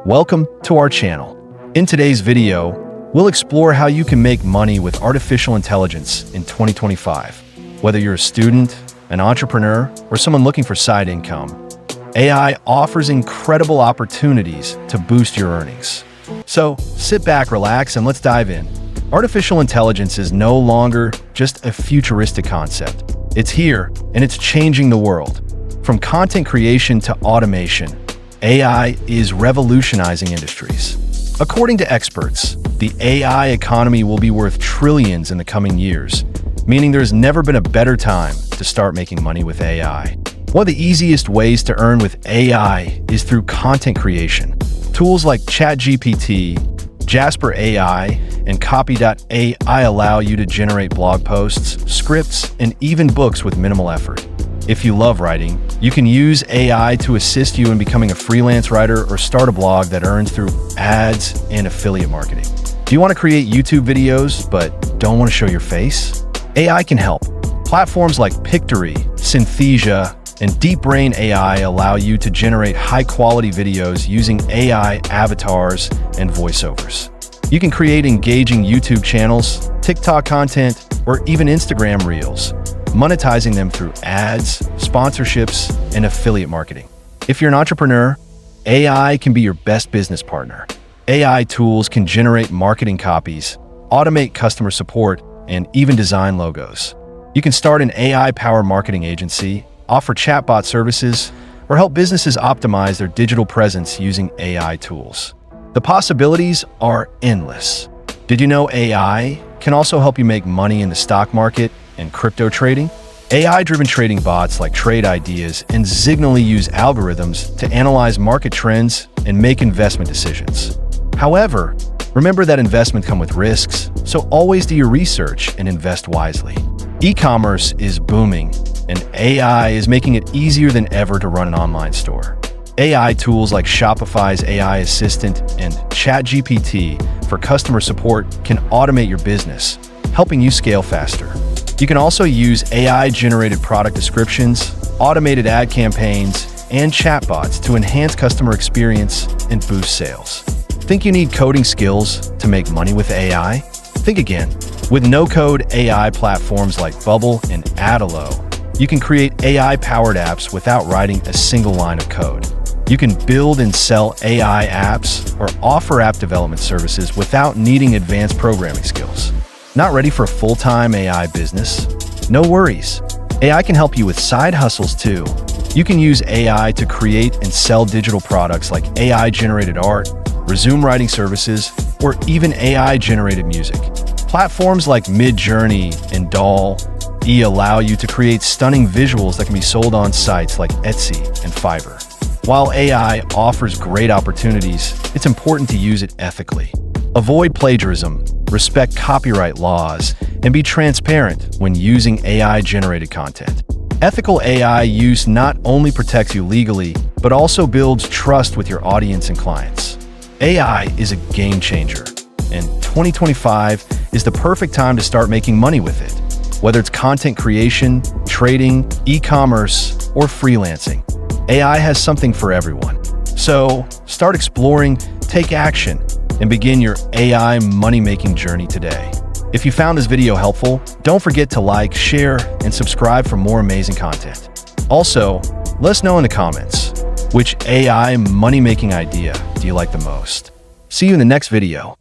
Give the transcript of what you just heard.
Welcome to our channel. In today's video, we'll explore how you can make money with artificial intelligence in 2025. Whether you're a student, an entrepreneur, or someone looking for side income, AI offers incredible opportunities to boost your earnings. So sit back, relax, and let's dive in. Artificial intelligence is no longer just a futuristic concept. It's here, and it's changing the world. From content creation to automation, AI is revolutionizing industries. According to experts, the AI economy will be worth trillions in the coming years, meaning there's never been a better time to start making money with AI. One of the easiest ways to earn with AI is through content creation. Tools like ChatGPT, Jasper AI, and Copy.ai allow you to generate blog posts, scripts, and even books with minimal effort. If you love writing, you can use AI to assist you in becoming a freelance writer or start a blog that earns through ads and affiliate marketing. Do you want to create YouTube videos but don't want to show your face? AI can help. Platforms like Pictory, Synthesia, and DeepBrain AI allow you to generate high-quality videos using AI avatars and voiceovers. You can create engaging YouTube channels, TikTok content, or even Instagram Reels, monetizing them through ads, sponsorships, and affiliate marketing. If you're an entrepreneur, AI can be your best business partner. AI tools can generate marketing copies, automate customer support, and even design logos. You can start an AI-powered marketing agency, offer chatbot services, or help businesses optimize their digital presence using AI tools. The possibilities are endless. Did you know AI can also help you make money in the stock market and crypto trading? AI-driven trading bots like Trade Ideas and Zignally use algorithms to analyze market trends and make investment decisions. However, remember that investments come with risks, so always do your research and invest wisely. E-commerce is booming, and AI is making it easier than ever to run an online store. AI tools like Shopify's AI Assistant and ChatGPT for customer support can automate your business, helping you scale faster. You can also use AI-generated product descriptions, automated ad campaigns, and chatbots to enhance customer experience and boost sales. Think you need coding skills to make money with AI? Think again. With no-code AI platforms like Bubble and Adalo, you can create AI-powered apps without writing a single line of code. You can build and sell AI apps or offer app development services without needing advanced programming skills. Not ready for a full-time AI business? No worries. AI can help you with side hustles too. You can use AI to create and sell digital products like AI-generated art, resume writing services, or even AI-generated music. Platforms like Midjourney and DALL-E allow you to create stunning visuals that can be sold on sites like Etsy and Fiverr. While AI offers great opportunities, it's important to use it ethically. Avoid plagiarism, respect copyright laws, and be transparent when using AI-generated content. Ethical AI use not only protects you legally, but also builds trust with your audience and clients. AI is a game changer, and 2025 is the perfect time to start making money with it. Whether it's content creation, trading, e-commerce, or freelancing, AI has something for everyone. So start exploring, take action, and begin your AI money-making journey today. If you found this video helpful, don't forget to like, share, and subscribe for more amazing content. Also, let us know in the comments, which AI money-making idea do you like the most? See you in the next video.